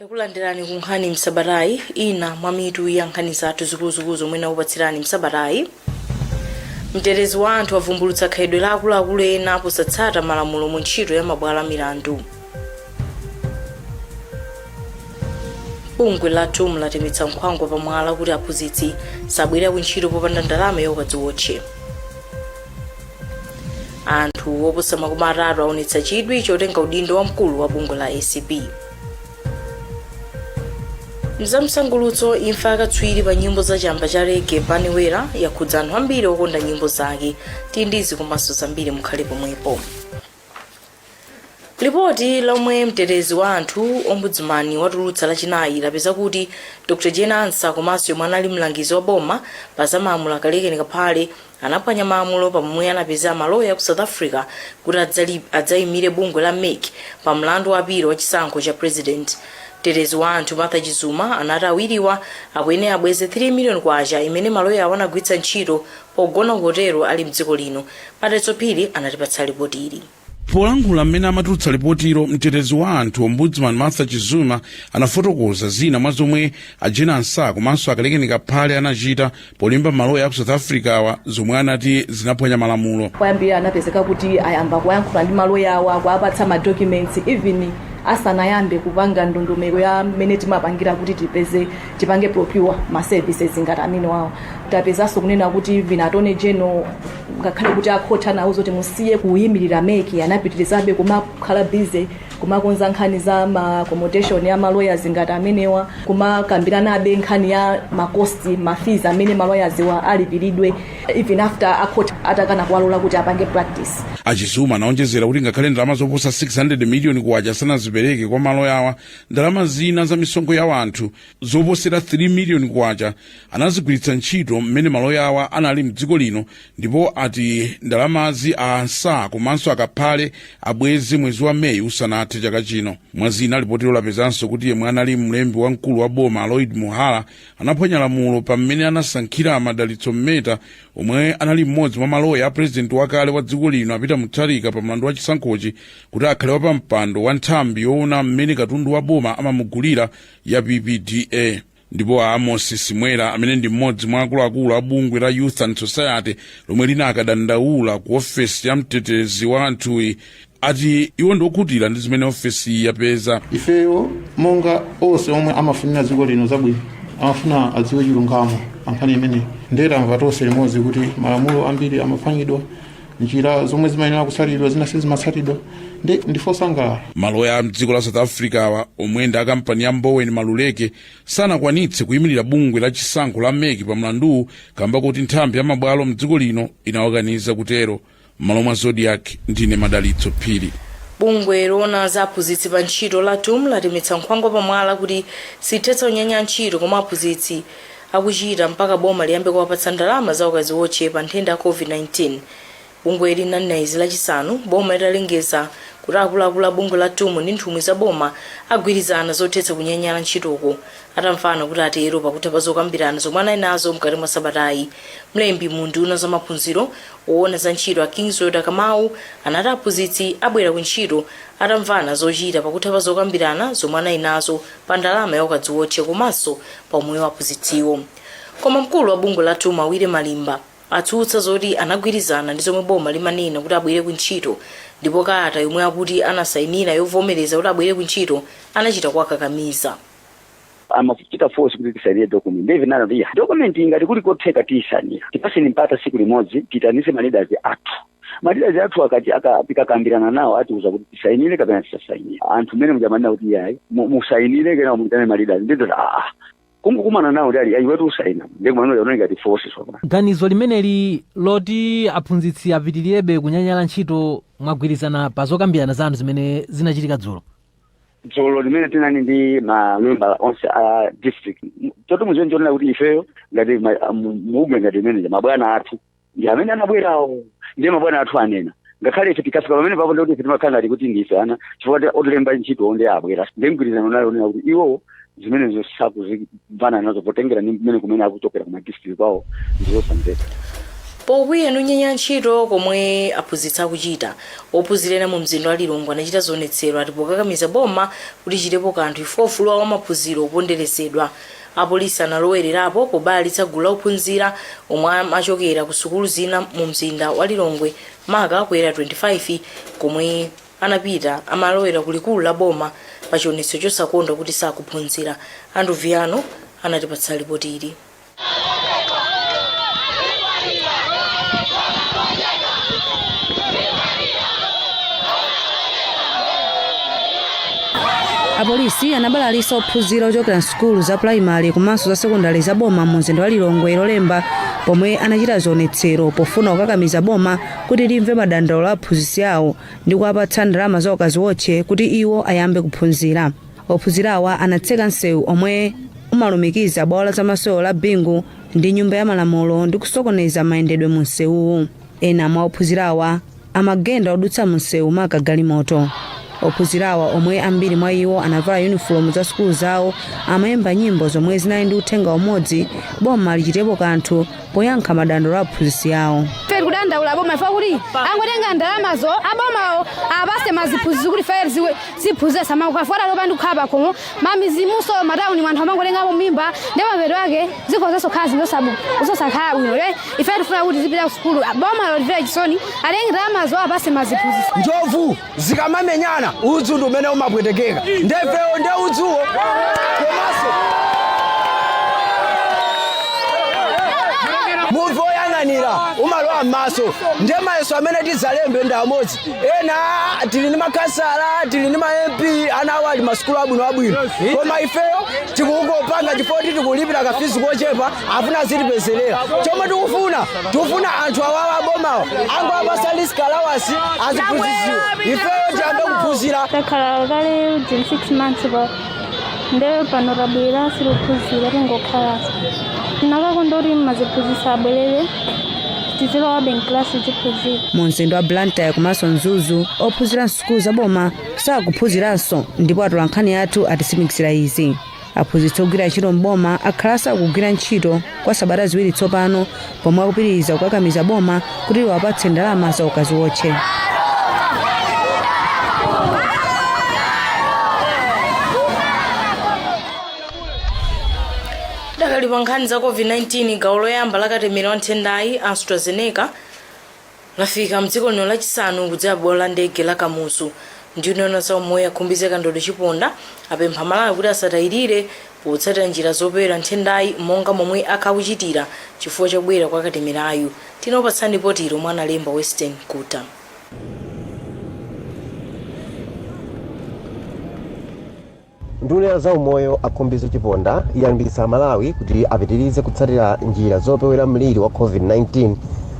Takulandirani ku Nkhani Msabatayi ina mwa mitu ya nkhani zathu zikuluzuku zomwe nakupatsirani Msabatayi. Mtetezi wa anthu avumbulutsa khalidwe la akuluakulu ena posatsata malamulo mu ntchito ya mabwalo a milandu. Bungwe la TUM latemetsa nkhwangwa pamwala kuti aphunzitsi sabwera ku ntchito popanda ndalama yokadziwotche. Anthu oposa makumi atatu aonetsa chidwi chotenga udindo wa mkulu wa bungwe la ACP. Msangulutso imfa yakatswiri pa nyimbo za chamba cha reggae Paniwera yakhudza anthu ambiri okonda nyimbo zake tindizi komanso zambiri mukhale pomwepo. Ripoti lomwe mtetezi wa anthu ombudsman watulutsa lachinayi lapeza kuti Dr. Jenansa komanso yomwe anali mlangizi wa boma pa za malamulo akalekeni kaphale anaphwanya malamulo pamwe anapeza maloya ku South Africa kuti adzayimire bungwe la MEC pa mlandu wapiri wa chisankho cha president. Mtetezi wa anthu Martha Chizuma anati awiriwa akuyenera abweze 3 miliyoni kwacha imene maloya anagwiritsa ntchito pogona hotelo ali mdziko lino. Patetso phiri anatipatsa ripoti ili. Polankhula mmene amatulutsa ripotiro, mtetezi wa anthu ombudsman Martha Chizuma anafotokoza zina mwa zomwe Jenansa komanso akalekeni kaphale anachita polimba maloya ku South Africa awa zomwe anati zinaphwanya malamulo. Kwayambira anapezeka kuti ayamba kuyankhula ndi maloya awa kuapatsa ma documents even asanayambe kupanga ndondomeko ya mmene timapangira kuti tipange procure ma services ngati amene wawo. Tapezanso kunena kuti vinatone general ngakhale kuti akhotha nawo zoti musiye kuyimirira MEC anapitirizabe kumakhala busy kumakonza nkhani za ma accommodation ya maloyers ngati amenewa, kumakambiranabe nkhani ya makosti mafizi amene maloyers wa alipiridwe even after akhotha atakana kuwalola kuti apange practice. Achizuma anaonjezera kuti ngakhale ndalama zoposa 600 miliyoni kwacha sanazipereke kwa maloya awa, ndalama zina za misonkho ya anthu zoposera 3 miliyoni kwacha anazigwiritsa ntchito mmene maloya awa anali mdziko lino, ndipo ati ndalamazi ansa komanso akaphale abweze mwezi wa Meyi usanathe chaka chino. Mwazina ripotiro lapezanso kuti yemwe anali mlembi wamkulu wa boma Lloyd Muhala anaphwanya lamulo pamene anasankhira Madalitso Mmeta omwe anali mmodzi mwa maloya a president wakale wa dziko lino apita mutharika pa mlandu wa chisankhochi kuti akhale wapa mpando wa nthambi yoona mmene katundu wa boma amamugulira ya PPDA. Ndipo Amos Simwera amene ndi mmodzi mwa akuluakulu a bungwe la Youth and Society lomwe lina akadandaula ku ofesi ya mtetezi wa anthuyi ati iwo ndiokhutira ndi zimene ofesi yapeza. Ifeyo monga onse omwe amafunira dziko lino zabwino amafuna adziwe chilungamo ankhani imene ndera mvatonse limodzi kuti malamulo ambiri amaphwanyidwa, njira zomwe zimayenera kutsatidwa zina sizimatsatidwa ndifosangalala. Maloya a mdziko la South Africa awa omwe ndi akampani ya Mboweni Maluleke sanakwanitse kuyimirira bungwe la chisankho la MEC pa mlandu kamba kuti nthambi ya mabwalo mdziko lino inawakaniza kutero. Malo mwa Zodiak ndine Madalitso Phiri. Bungwe loona za aphunzitsi pa ntchito la TUM latemetsa nkhwangwa pamwala kuti sithetsa unyanya ntchito koma aphunzitsi akuchita mpaka boma liyambe kuwapatsa ndalama za ukadziwotche pa nthenda ya COVID-19. Bungwe linanena izi lachisanu boma litalengeza kuti akuluakulu a bungwe la TUM ndi nthumwi za boma agwirizana zothetsa kunyanyala ntchitoko atamvana kuti atero pakuti pazokambirana zomwe anali nazo mkati mwa Sabatayi. Mlembi mu nduna za maphunziro woona za ntchito a Kingswood Kamau anati aphunzitsi abwera ku ntchito atamvana zochita pakuti pazokambirana zomwe anali nazo pa ndalama ya ukadziwotche komanso pa umoyo wa aphunzitsiwo. Koma mkulu wa bungwe la TUM Awire Malimba atsutsa zoti anagwirizana ndi zomwe boma limanena kuti abwere ku ntchito, ndipo kalata yomwe akuti anasayinira yovomereza kuti abwere ku ntchito anachita kuwakakamiza. Amachita force kuti tisainire document. Ndeve nana ndiya. Document ingati kuli kotheka tisanira. Tipaseni mpata siku limodzi titanise maleaders athu. Maleaders athu akapikakambirana nawo atiuza kuti tisainire kapena tisasainire. Anthu mene mujamanena kuti yayi musainire kana mutane maleaders ndito kumana nawo dali ayiwetu usaina ndemano yona ngati force sopana. Ganizo limeneli loti aphunzitsi apitirirabe kunyanyala ntchito mwagwirizana pa zokambirana zanu zimene zinachitika dzulo. Dzulo limene tinani ndi member onse a district toto muzenjonera kuti ifeyo ngati mugwe ngati manager mabwana athu ndi amene anabwerawo ndi mabwana athu anena ngakhale ife tikafika pamene papo ndikuti ife timakhala kuti ndife ana chifukwa otilemba ntchito onde abwera ndemgwirizano nayo nena kuti iwo zimene zosakuzivana nazo potengera ni mmene kumene akuchokera ku district kwawo ndizosamveka. pokwiya nunyenya ntchito komwe aphunzitsi akuchita ophunzira mu mzinda wa Lilongwe anachita zionetsero ati pokakamiza boma kuti chitepo kanthu ifo ufulu wa maphunziro oponderesedwa. Apolisi analowererapo pobalitsa gulu la ophunzira omwe amachokera ku sukulu zina mu mzinda wa Lilongwe maka akwera 25 komwe anapita amalowera kulikulu la boma pa chionetso chosakonda kuti sakuphunzira. Andu Viano anatipatsa ripoti ili. Apolisi anabalalisa ophunzira ochokera nsukulu za primary komanso za sekondari za boma mu mzinda wa Lilongwe lolemba pomwe anachita zionetsero pofuna kukakamiza boma kuti limve madandaulo a aphunzitsi awo ndi kuwapatsa ndalama za ukazi wotche kuti iwo ayambe kuphunzira. Ophunzirawa anatseka msewu omwe umalumikiza bwalo la zamasewero la Bingu ndi nyumba ya malamulo ndi kusokoneza mayendedwe mu msewuwu. Ena mwa ophunzirawa amagenda odutsa mu msewu maka galimoto. Ophunzirawa omwe ambiri mwa iwo anavala uniform za sukulu zawo amayimba nyimbo zomwe zinali ndi uthenga umodzi boma lichitepo kanthu poyankha madandaulo a aphunzitsi awo. Feri kudandaula boma ifa kuti angotenga ndalamazo abomawo apase maziphunzitsi kuti feri ziphunzitsa samakafora lopa ndi kukhapa komo mamizimuso matawuni mwanthu amangotengapo mimba ndi mapeto ake zikhozaso khazi zosakhala bwino ife tifuna kuti zipita ku sukulu boma lotivera chisoni atenge ndalamazo apase maziphunzitsi. Njovu zikamamenyana udzu ndi umene umapwetekeka ndefewo nde udzuwo komanso muvi oyang'anira umalowa m'maso ndiye mayeso amene tizalembe ndi amodzi. Ena tili ndi makhansala tili ndi ma MP anawo ali masukulu abwino koma ifeyo tikungopanga chifukwa tikulipira kafizi kochepa afuna zitipezerera. Chomwe tikufuna anthu awawa abomawo angowapasa risk allowance aziphunzitsiwe ifeyo tiyambe kuphunzira. Takhala kale 6 months ago ndewe pano rabwera siluphunzira tingokhalasa nakakondoti maziphunzitsa abwerere tizilowabe mklasi ziphunzira. Mu mzinda wa Blantyre komanso Mzuzu ophunzira nsukulu za boma sakuphunziranso ndipo atola nkhani yathu atisimikizira izi. Aphunzitsi ogwira ntchito mboma akhalasa akugwira ntchito kwa sabata ziwiri tsopano pomwe akupitiriza kukakamiza boma kuti liwapatse ndalama za ukazi wotche. Dakali pankhani za COVID-19 gawo loyamba lakatemera wa nthendayi AstraZeneca lafika mdziko lino lachisanu kudzera bwalo la ndege la Kamuzu. Ndiyunena za umoyo akhumbizeka ndodo chiponda apempha Malawi kuti asatayirire potsatira njira zopewera nthendayi monga momwe akauchitira chifukwa chobwera kwa katemerayu. Tinopatsani potiro mwana lemba Western Kuta. Nduna za umoyo akhumbiza chiponda iyambitsa Malawi kuti apitirize kutsatira njira zopewera mliri wa COVID-19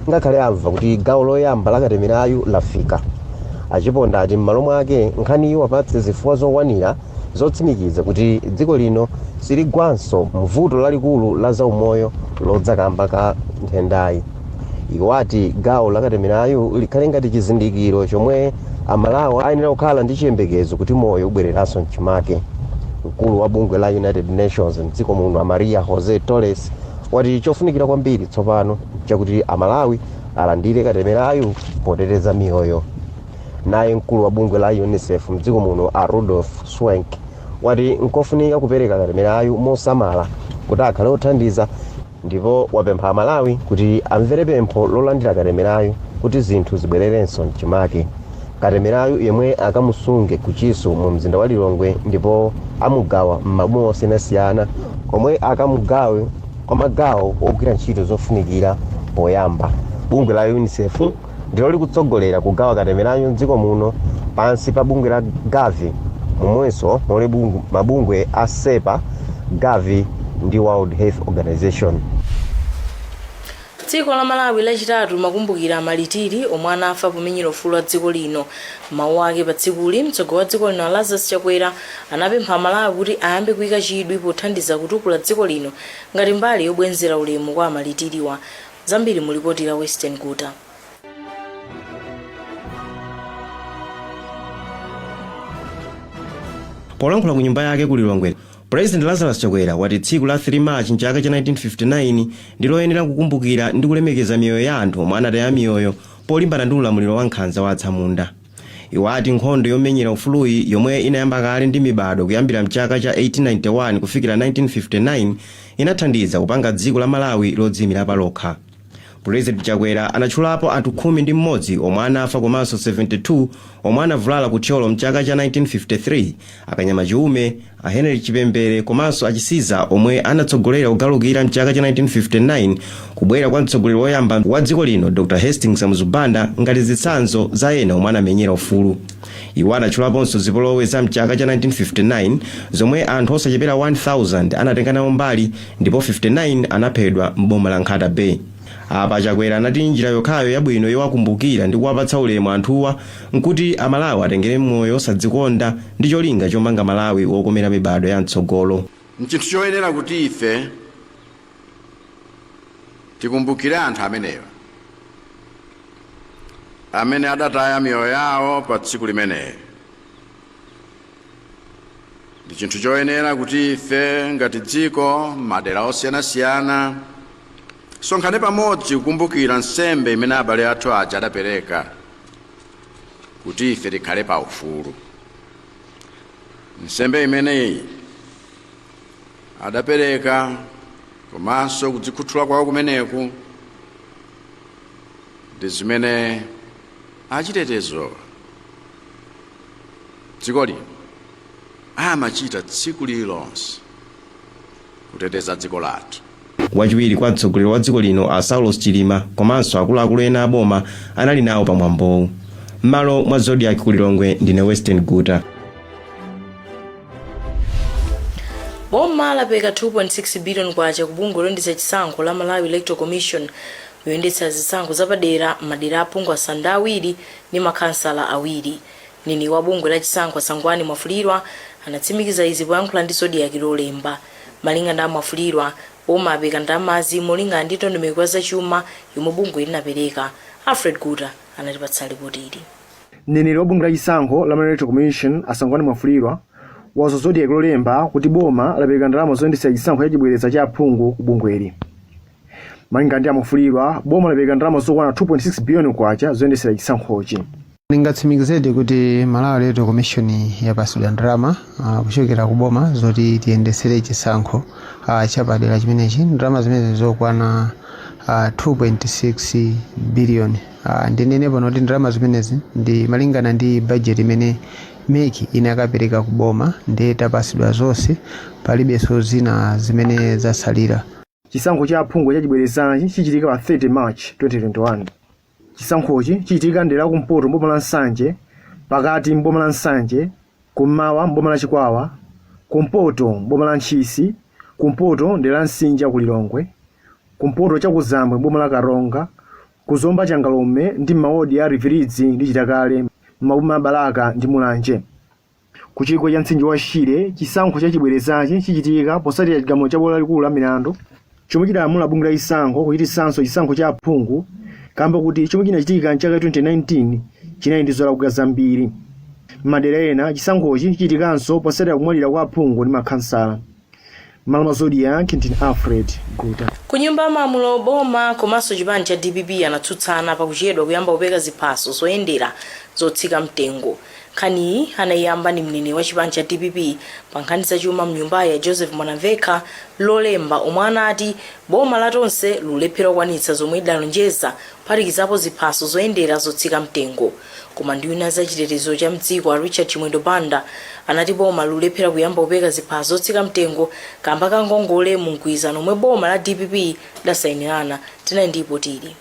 ngakhale amva kuti gawo loyamba lakatemerayu lafika. Achiponda ati m'malo mwake nkhaniyi wapatse zifukwa zokwanira zotsimikiza kuti dziko lino siligwanso mvuto lalikulu la za umoyo lodzakamba ka nthendayi. Iwo ati gawo lakatemerayu likhale ngati chizindikiro chomwe Amalawi ayenera kukhala ndi chiyembekezo kuti moyo ubwereranso mchimake. Mkulu wa bungwe la United Nations mdziko muno Maria Jose Torres wati chofunikira kwambiri tsopano chakuti Amalawi alandire katemerayu poteteza miyoyo. Naye mkulu wa bungwe la UNICEF mdziko muno Rudolf Swank wati nkofunika kupereka katemerayu mosamala kuti akhale othandiza ndipo wapempha Amalawi kuti amvere pempho lolandira katemerayu kuti zinthu zibwererenso mchimake. Katemerayu yemwe akamusunge kuchisu mu mzinda wa Lilongwe ndipo amugawa m'maboma osiyanasiyana komwe akamugawe kwa magawo ogwira ntchito zofunikira poyamba. Bungwe la UNICEF ndilo likutsogolera kugawa katemerayu mdziko muno pansi pa bungwe la Gavi momwenso mole mabungwe a SEPA, Gavi ndi World Health Organization. Dziko la Malawi lachitatu makumbukira malitiri omwe anafa pomenyera ufulu wa dziko lino. Mawu ake pa tsikuli mtsogoleri wa dziko lino Lazarus Chakwera anapempha Malawi kuti ayambe kuyika chidwi pothandiza kutukula dziko lino ngati mbali yobwenzera ulemu kwa malitiriwa. Zambiri mulipoti la Western Kuta. Polankhula ku nyumba yake ku Lilongwe, President Lazarus Chakwera wati tsiku la 3 March mchaka cha 1959 ndiloyenera kukumbukira ndi kulemekeza miyoyo ya anthu omwe anataya miyoyo polimbana ndi ulamuliro wa nkhanza wa atsamunda. Iwo ati nkhondo yomenyera ufuluyi yomwe inayamba kale ndi mibado kuyambira mchaka cha 1891 kufikira 1959 inathandiza kupanga dziko la Malawi lodziyimira palokha. President Chakwera anatchulapo anthu 11 omwe anafa komanso 72 omwe anavulala kuthyolo mchaka cha 1953, akanyama chiume, a Henry Chipembere komanso achisiza omwe anatsogolera kugalukira mchaka cha 1959 kubwera kwa mtsogoleri woyamba wa dziko lino Dr. Hastings Mzubanda ngati zitsanzo za ena omwe anamenyera ufulu. Iwo anatchulaponso zipolowe za mchaka cha 1959 zomwe anthu osachepera 1000 anatenga mbali ndipo 59 anaphedwa m'boma la Nkhata Bay. Apa Chakwera anati njira yokhayo yabwino yowakumbukira ndi kuwapatsa ulemu anthuwa nkuti amalawi atengere moyo osadzikonda ndi cholinga chomanga Malawi wokomera mibado ya mtsogolo. Nchinthu choyenera kuti ife tikumbukire anthu amenewa amene adataya miyoyo yawo pa tsiku limeneli. Ndi chinthu choyenera kuti ife ngati dziko madera osiyanasiyana sonkhane pamodzi kukumbukira nsembe imene abale athu aja adapereka kuti ife tikhale pa ufulu. Nsembe imeneyi adapereka komanso kudzikhuthula kwawo kumeneku ndi zimene achitetezo dziko lino amachita tsiku lililonse kuteteza dziko lathu. Wachiwiri kwa mtsogoleri wa dziko lino a Saulos Chilima komanso akuluakulu ena aboma anali nawo pamwambowu. M'malo mwa Zodiak kulilongwe ndine Western Guta. Boma lapeka 2.6 billion kwacha kubungwe loyendetsa chisankho la Malawi Electoral Commission yoyendetsa zisankho zapadera madera apungwa asanu awiri ndi makhansala awiri. Nini wa bungwe la chisankho Sangwani Mwafulirwa anatsimikiza izi poyankhula ndi Zodiak lolemba. Malinga ndi Mwafulirwa boma apeka ndamazi molinga ndi ndondomeko za chuma yomwe bungwe linapereka. Alfred Guta anatipatsa ripoti ili. Nini wa bungwe la chisankho la Malawi Electoral Commission Sangwani Mwafulirwa wazo Zodiak lolemba kuti boma lapeka ndalama zoyendetsa chisankho chachibwereza cha aphungu ku bungweli. Malinga ndi Mwafulirwa boma lapeka ndalama zokwana 2.6 billion kwacha zoyendetsera chisankhochi. Ningatsimikizedi kuti Malawi Electoral Commission yapasula ndalama kuchokera ku boma zoti tiyendesere chisankho chapadera chimenechi. Ndalama zimene zokwana 2.6 billion. Ndinene pano kuti ndalama zimenezi ndi malingana ndi budget imene meki inakapereka ku boma ndi tapasidwa zonse palibenso zina zimene zasalira. Chisankho cha aphungu chachibwerezachi chichitika pa 30 March 2021. Chisankhochi chichitika ndera kumpoto mboma la Nsanje, pakati mboma la Nsanje, kummawa mboma la Chikwawa, kumpoto mboma la Ntchisi, kumpoto ndera la Nsinja ku Lilongwe, kumpoto cha Kuzambwe mboma la Karonga, kuzomba Changalome ndi mawodi ya Riviridzi ndi Chitakale, maboma Balaka ndi Mulanje. Kuchigwa cha Mtsinje wa Shire, chisankho chachibwerezachi chichitika posatira chigamulo cha bwalo lalikulu la milandu chomwe chidalamula bungwe la chisankho kuchitisanso chisankho cha aphungu kamba kuti chomwe chinachitika mchaka 2019 chinali ndi zolakwika zambiri. Madera ena chisankhochi chichitikanso posatira kumwalira kwa aphungu ndi makhansala. Malama Zodiak ndine Alfred Guta. Kunyumba mamulo boma komanso chipani cha DPP anatsutsana pakuchedwa kuyamba kupeka ziphaso zoyendera zotsika mtengo. Nkhani anayamba ndi mnene wa chipani cha DPP pa nkhani za chuma mnyumba ya Joseph Mwanaveka lolemba omwe anati boma latonse lulephera kukwanitsa zomwe idalonjeza phatikizapo ziphaso zoyendera zotsika mtengo. Koma nduna za chitetezo cha mdziko a Richard Chimwendo Banda anati boma lulephera kuyamba kupeka ziphaso zotsika mtengo kamba kangongole mu mgwirizano omwe boma la DPP lasayinirana. Tinayi ndipo tili.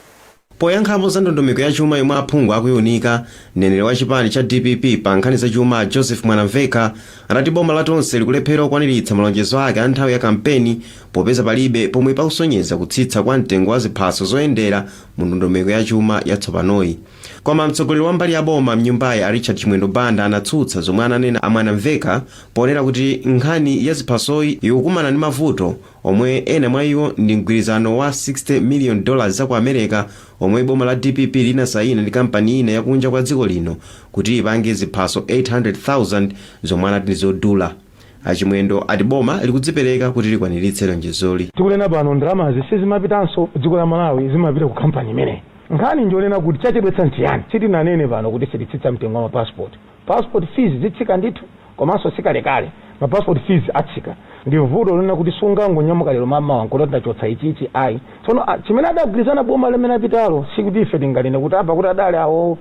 Poyankhapo za ndondomeko ya chuma yomwe aphungu akuiunika, mneneri wa chipani cha DPP pa nkhani za chuma Joseph Mwanaveka anati boma latonse likulephera kukwaniritsa malonjezo ake a nthawi ya kampeni popeza palibe pomwe pakusonyeza kutsitsa kwa mtengo wa ziphaso zoyendera mu ndondomeko ya chuma yatsopanoyi. Koma mtsogoleri wa mbali ya boma mnyumbayi a Richard Chimwendo Banda anatsutsa zomwe ananena a Mwanaveka ponena kuti nkhani ya ziphasoyi ikukumana ndi mavuto omwe ena mwa iwo ndi mgwirizano wa $60 million za ku America omwe boma la DPP linasayina ndi kampani ina yakunja kwa dziko lino kuti ipange ziphaso 800,000 zomwe anati ndi zodula. achimwendo ati boma likudzipereka kuti likwaniritse lonjezoli. Tikunena pano ndalama sizimapitanso dziko la Malawi, zimapita ku kampani imene. Nkhani ndionena kuti chachedwetsa ntiyani sitinanene pano kuti sititsitsa mtengo wa passport fees zitsika ndithu komanso sikalekale passport fees atsika ndi vuto lina kuti sungangonyamukira lero mama wankola ndachotsa ichichi ayi tsono chimene adagwirizana boma lemene apitalo sikuti ife tingalene kuti apa kuti adale awo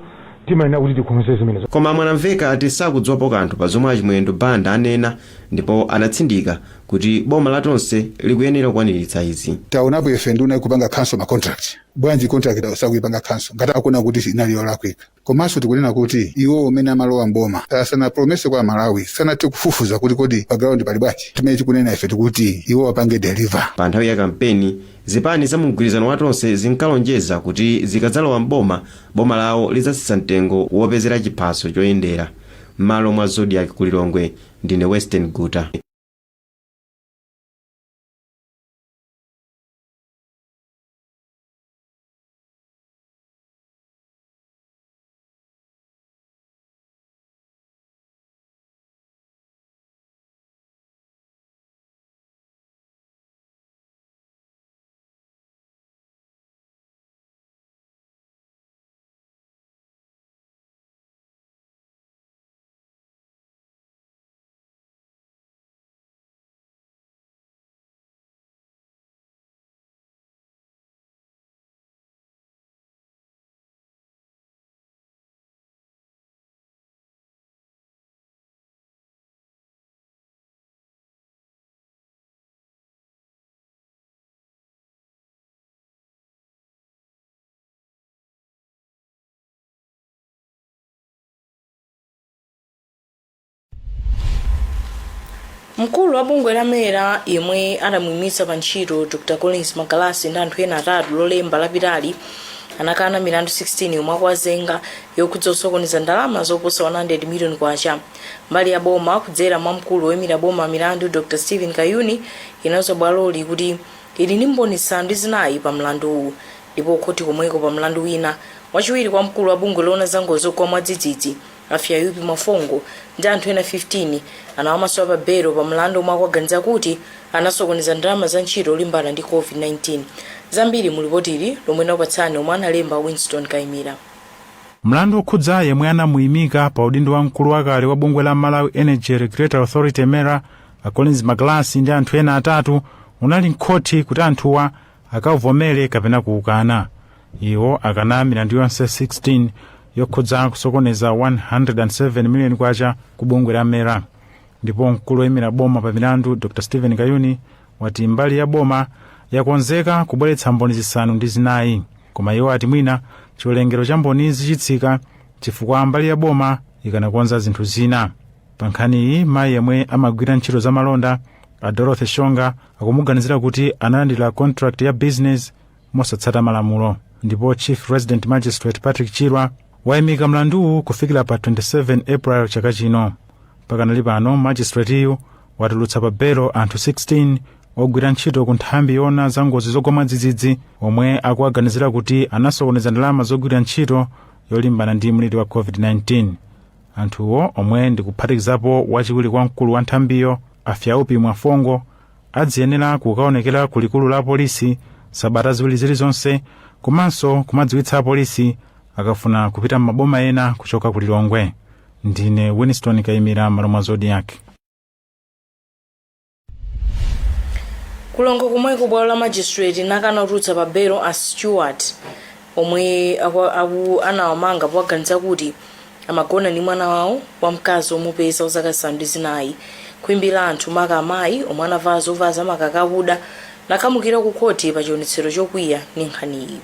timayenera kuti tikhumuse zimenezo. Koma mwanamveka ati sakudziwapo kanthu pa zomwe achimwendo banda anena ndipo anatsindika kuti boma latonse likuyenera kukwaniritsa izi. Taonapo ife nduna kupanga cancel ma contract bwanji contract sakuipanga cancel ngati akuna kuti inali yolakwika. Komanso tikunena kuti iwo umene amalowa mboma sana promise kwa Malawi sana tikufufuza kuti kodi pa ground pali bwanji. Timene tikunena ife tikuti iwo apange deliver. Pa nthawi ya kampeni zipani za mgwirizano watonse zinkalonjeza kuti zikadzalowa mboma boma lawo lidzasitsa mtengo wopezera chiphaso choyendera. Malo mwa Zodiak kulilongwe ndine Western Guta. Mkulu wa bungwe la mera yemwe adamuyimitsa pa ntchito Dr. Collins Magalasi ndi anthu ena atatu lolemba lapitali anakana milandu 16 yomwe akuwazenga yokhudza osokoneza ndalama zoposa 100 million kwacha. Mbali ya boma kudzera mwa mkulu woyimira boma milandu Dr. Stephen Kayuni inawuza bwaloli kuti ili ndi mboni zisanu zinayi pa mlandu ndipo khoti komweko pa mlandu wina wachiwiri kwa mkulu wa bungwe loona za ngozi zogwa mwadzidzidzi afya yupi mafongo ndi anthu ena 15 anawamaso pa belo pa mlandu omwe akuganiza kuti anasokoneza ndalama za ntchito olimbana ndi COVID-19. Zambiri mulipotili lomwe nakupatsani omwe analemba Winston Kaimira. Mlandu okhudza yemwe anamuyimika pa udindo wa mkulu wakale wa bungwe la Malawi Energy Regulatory Authority mera Collins Magalasi ndi anthu ena atatu unali nkhoti kuti anthuwa akavomere kapena kuukana. Iwo akana milandu yonse 16 yokhudza kusokoneza 107 million kwacha ku bungwe la mera. Ndipo mkulu woyimira boma pa milandu Dr. Stephen Kayuni wati mbali ya boma yakonzeka kubweretsa mboni zisanu ndi zinayi. Koma iwo ati mwina chiwerengero cha mbonizi chitsika chifukwa mbali ya boma ikanakonza zinthu zina. Pa nkhani iyi mayi yemwe amagwira ntchito za malonda a Dorothy Shonga akumuganizira kuti analandira contract ya business mosatsata malamulo. Ndipo Chief Resident Magistrate Patrick Chirwa wayimika mlanduwu kufikira pa 27 April chaka chino. Pakanali pano magistrateyu watulutsa pa belo anthu 16 ogwira ntchito ku nthambi yona za ngozi zogwa mwadzidzidzi omwe akuwaganizira kuti anasokoneza ndalama zogwira ntchito yolimbana ndi mliri wa COVID-19. Anthuwo omwe ndikuphatikizapo wachiwiri kwa mkulu wa nthambiyo afyaupi mwafongo adziyenera kukaonekera ku likulu la polisi sabata ziwiri zilizonse komanso kumadziwitsa polisi akafuna kupita m'maboma ena kuchoka ku Lilongwe. Ndine Winston Kaimira, malo mwa Zodiak. Kulongo kumweko bwalo la magistrate nakana kutulutsa pa belo a Stewart omwe anawamanga powaganiza kuti amagona ndi mwana wawo wamkazi omupeza zaka 7 kuimbira anthu maka amayi omwe anavala zovala zamakaka akuda nakamukira ku khoti pa chionetsero chokwiya ndi nkhani iyi.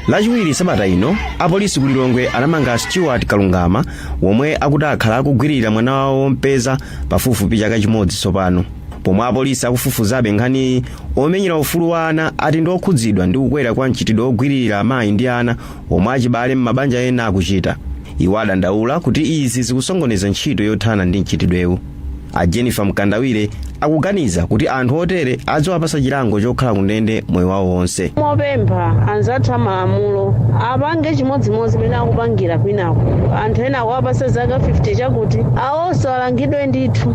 Lachiwiri sabata ino apolisi ku Lilongwe anamanga Stewart Kalungama womwe akuti akhala akugwirira mwana wawo wompeza pafupifupi chaka chimodzi tsopano. Pomwe apolisi akufufuzabe nkhani omenyera ufulu wa ana ati ndi okhudzidwa ndi kukwera kwa mchitidwe ogwirira amayi ndi ana omwe achibale m'mabanja ena akuchita. Iwo adandaula kuti izi zikusongoneza ntchito yothana ndi mchitidwewu. a Jennifer Mkandawire akuganiza kuti anthu otere adziwapasa chilango chokhala kundende moyo wawo wonse. Mopempha anzathu amalamulo apange chimodzimodzi mene akupangira kwinako. Anthu ena akuwapasa zaka 50 chakuti awonso alangidwe ndithu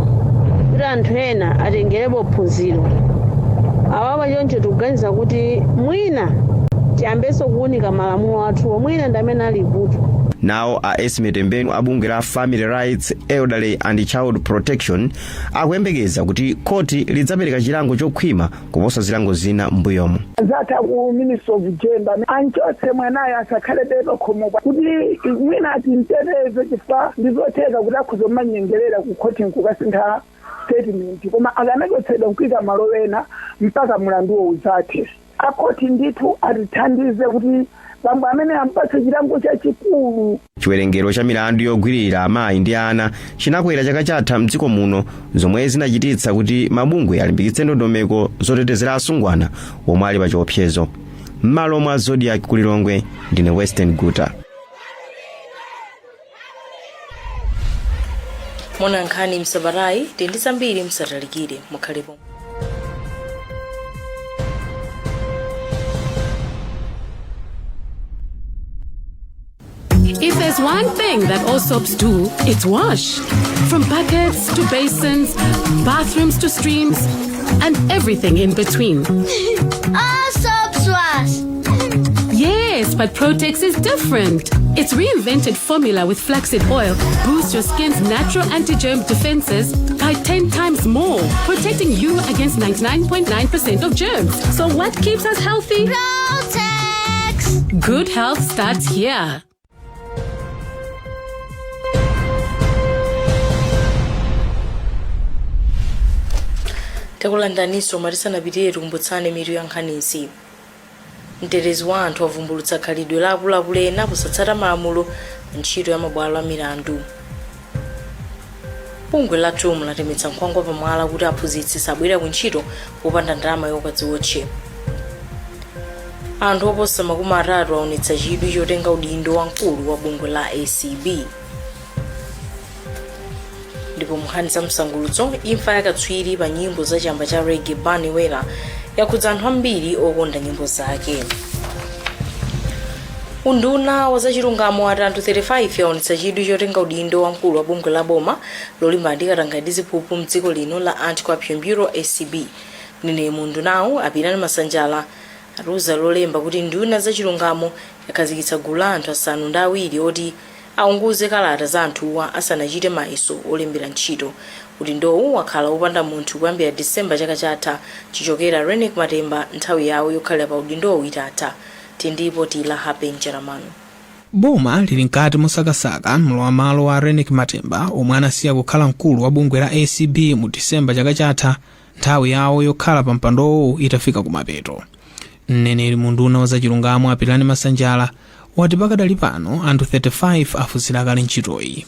kuti anthu ena atengerepo phunziro. Awawa choncho tikuganiza kuti mwina tiyambenso kuunika malamulo athu mwina ndamene ali kuti. Nawo a Esmete Mbenu abunge la Family Rights, Elderly and Child Protection akuyembekeza kuti koti lidzapereka chilango chokhwima kuposa zilango zina m'mbuyomo. Zata ku Minister of Gender anchotse mwanayo asakhale beko khomokwa kuti mwina atintereze chifukwa ndizoteka kuti akhuzomanyengerera ku koti nkukasintha statement koma akanachotsedwa kuika malo ena mpaka mlanduwo udzathe. Akoti ndithu atithandize kuti bambo amene ampatse chilango chachikulu. Chiwerengero cha milandu yogwirira amayi ndi ana chinakwera chaka chatha mdziko muno, zomwe zinachititsa kuti mabungwe alimbikitse ndondomeko zotetezera asungwana omwe ali pa chiopsezo. M'malo mwa Zodiak ku Lilongwe, ndine Western Guta. Mona Nkhani Msabatayi ndi zambiri musatalikire mukhalepo. If there's one thing that all soaps do, it's wash. From buckets to basins, bathrooms to streams, and everything in between. All soaps wash. Yes, but Protex is different. Its reinvented formula with flaxseed oil boosts your skin's natural anti-germ defenses by 10 times more, protecting you against 99.9% of germs. So what keeps us healthy? Protex! Good health starts here. Takulandaniso marisanapitire tukumbutsane mitu ya nkhanizi. Mtetezi wa anthu avumbulutsa khalidwe la akuluakulu ena kusatsata malamulo ntchito ya mabwalo a milandu. Bungwe la TUM latemetsa nkhwangwa pamwala kuti aphunzitsi sabwera ku ntchito popanda ndalama yokadziwotche. Anthu oposa makumi atatu aonetsa chidwi chotenga udindo wamkulu wa bungwe la ACB. Ndipo munkhani za msangulutso imfa yakatswiri pa nyimbo za chamba cha reggae Baniwera yakhudza anthu ambiri okonda nyimbo zake. Unduna wa zachilungamo ati anthu 35 yaonetsa chidwi chotenga udindo wamkulu wa bungwe la boma lolimba ndi katangale ndi ziphuphu mdziko lino la Anti-Corruption Bureau ACB. Mneneri mundunawo Apirani Masanjala atiuza lolemba kuti nduna zachilungamo yakhazikitsa gulu la anthu asanu ndi awiri oti aunguze kalata za anthuwa asanachite mayeso olembera ntchito. Udindowu wakhala wopanda munthu kuyambira Disemba chaka chatha chichokera Renek Matemba nthawi yawo yokhalira pa udindowu itatha. Tindipo tila happen charamano. Boma lili nkati mosakasaka mlowamalo wa Renek Matemba omwe anasiya kukhala mkulu wa bungwe la ACB mu Disemba chaka chatha nthawi yawo yokhala pa mpandowu itafika kumapeto. Mneneri munduna wa zachilungamo Apirani Masanjala wati pakadali pano anthu 35 afusira kale ntchitoyi.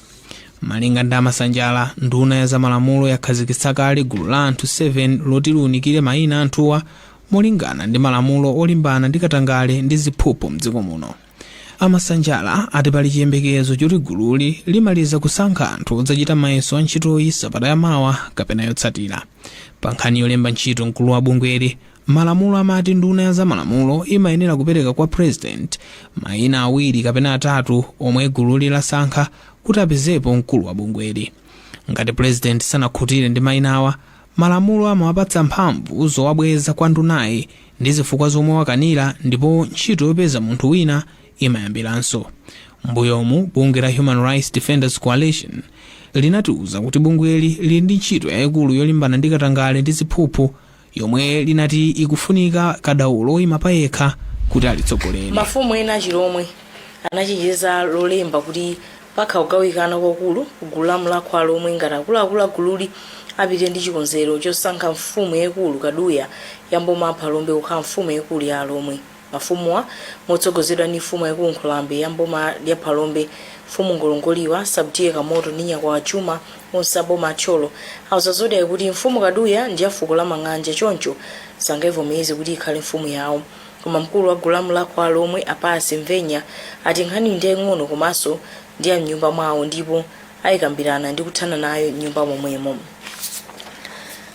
Malinga ndi Masanjala, nduna ya zamalamulo yakhazikitsa kale gulu la anthu 7 loti liunikire mayina anthuwa molingana ndi malamulo olimbana ndi katangale ndi ziphuphu mdziko muno. Amasanjala ati pali chiyembekezo choti gululi limaliza kusankha anthu odzachita mayeso a ntchitoyi sabata yamawa kapena yotsatira. Pa nkhani yolemba ntchito mkulu wa bungweli, malamulo amati nduna ya zamalamulo imayenera kupereka kwa president mayina awiri kapena atatu omwe gululi lasankha kuti apezepo mkulu wa bungweli. Ngati president sanakhutire ndi mayinawa, malamulo amawapatsa mphamvu zowabweza kwa ndunayi ndi zifukwa zomwe wakanira ndipo ntchito yopeza munthu wina imayambiranso. Mbuyomu bungwe la Human Rights Defenders Coalition linatiuza kuti bungweli lili ndi ntchito yayikulu yolimbana ndi katangale ndi ziphuphu yomwe linati ikufunika kadaulo imapayekha kuti alitsogolere. Mafumu ena achilomwe anachijeza lolemba kuti pakha kugawikana kwakulu kugulu la mlakhwalo omwe ngati akuluakulu a gululi apite ndi chikonzero chosankha mfumu yayikulu kaduya yamboma aphalombe kukhala mfumu yayikulu ya alomwe. Mafumuwa motsogozedwa ndi mfumu yayikulu Nkholambe yamboma lya Phalombe, mfumu Ngolongoliwa, Sabutiye Kamoto ndi Nyakwa Chuma onse aboma acholo auza Zodiak kuti mfumu kaduya ndi afuko la Mang'anja choncho sangaivomereze kuti ikhale mfumu yawo. Koma mkulu wa gulu la mlakhwalo omwe Apasi Mvenya ati nkhani ndi yaying'ono komanso ndi ya mnyumba mwawo ndipo ayikambirana ndi kuthana nayo nyumba momwemo.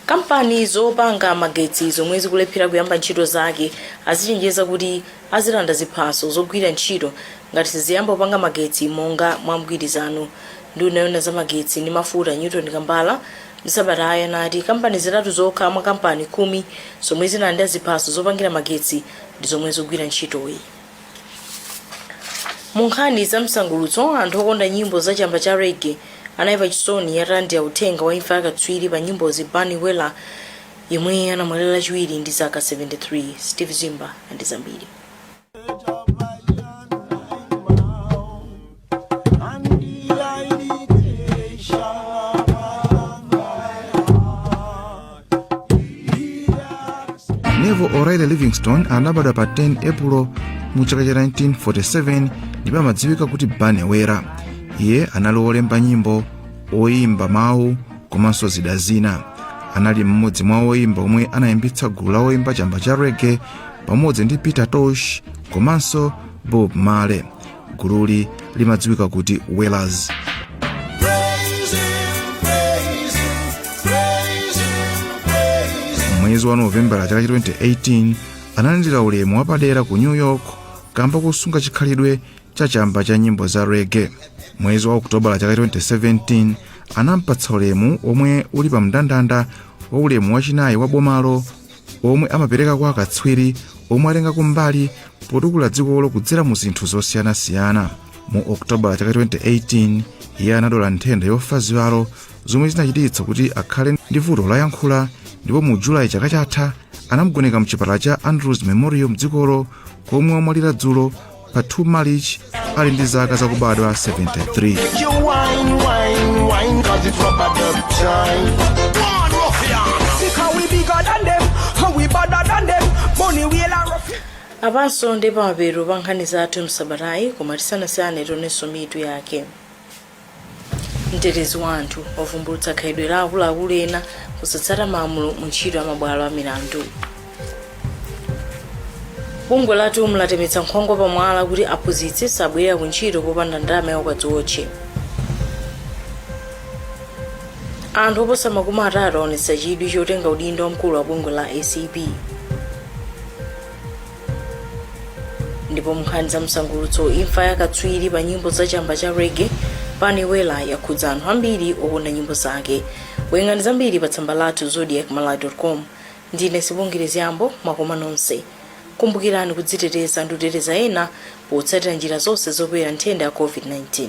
kampani zopanga magetsi zomwe zikulephera kuyamba ntchito zake azichenjeza kuti azilanda ziphaso zogwira ntchito ngati siziyamba kupanga magetsi monga mwa mgwirizano ndi unayona za magetsi ndi mafuta Newton Kambala. Msabatayi anati kampani zitatu zokha mwa kampani 10 zomwe zinalandira ziphaso zopangira magetsi ndi zomwe zogwira ntchitoyi. Mu nkhani za msangulutso, anthu okonda nyimbo za chamba cha reggae anaipa chisoni yalandira uthenga wa imfa yakatswiri pa nyimbozi Bunny Wailer yemwe anamwalira lachiwiri ndi zaka 73. Steve Zimba ndi zambiri. Neville O'Reilly Livingstone anabadwa pa 10 April mu chaka cha 1947 ndipo amadziwika kuti Bunny Wailer. Iye anali wolemba nyimbo, oyimba mawu komanso zida zina. Anali mmodzi mwa oyimba omwe anayimbitsa gulu la oyimba chamba cha reggae pamodzi ndi Peter Tosh komanso Bob Marley. Gululi limadziwika kuti Wailers. Mwezi wa Novembala chaka cha 2018 analandira ulemu wapadera ku New York kamba kusunga chikhalidwe cha chamba cha nyimbo za reggae. Mwezi wa Okutobala chaka cha 2017 anampatsa ulemu omwe uli pa mndandanda wa ulemu wachinayi wa bomalo omwe amapereka kwa akatswiri omwe atenga kumbali potukula dzikolo kudzera mu zinthu zosiyanasiyana. Mu Okutobala chaka cha 2018 iye anadola nthenda yofa ziwalo zomwe zinachititsa kuti akhale ndi vuto layankhula, ndipo mu Julayi chaka chatha anamugoneka mchipatala cha Andrews Memorial mdzikolo komwe wamwalira dzulo pa 2 March ali ndi zaka zakubadwa 73. Apanso ndi pamapeto pa nkhani zathu Msabatayi, koma tisanasiyane tionenso mitu yake. Mtetezi wa anthu wavumbulutsa khalidwe la akuluakulu ena kusatsata malamulo mu ntchito ya mabwalo a milandu. Bungwe lathu mlatemetsa nkhongo pamwala kuti aphunzitsi sabwerera ku ntchito popanda ndalama ya ukadziwotche. Anthu oposa makumi atatu aonetsa chidwi chotenga udindo wamkulu wa bungwe la ACP. Ndipo nkhani za msangulutso, imfa yakatswiri pa nyimbo za chamba cha reggae Bunny Wailer yakhudza anthu ambiri okonda nyimbo zake. Wengani zambiri pa tsamba lathu Zodiak Malawi.com. Ndine Sibongirezi Yambo, makoma nonse. Kumbukirani kudziteteza ndi kuteteza ena potsatira njira zonse zopewera nthenda ya COVID-19.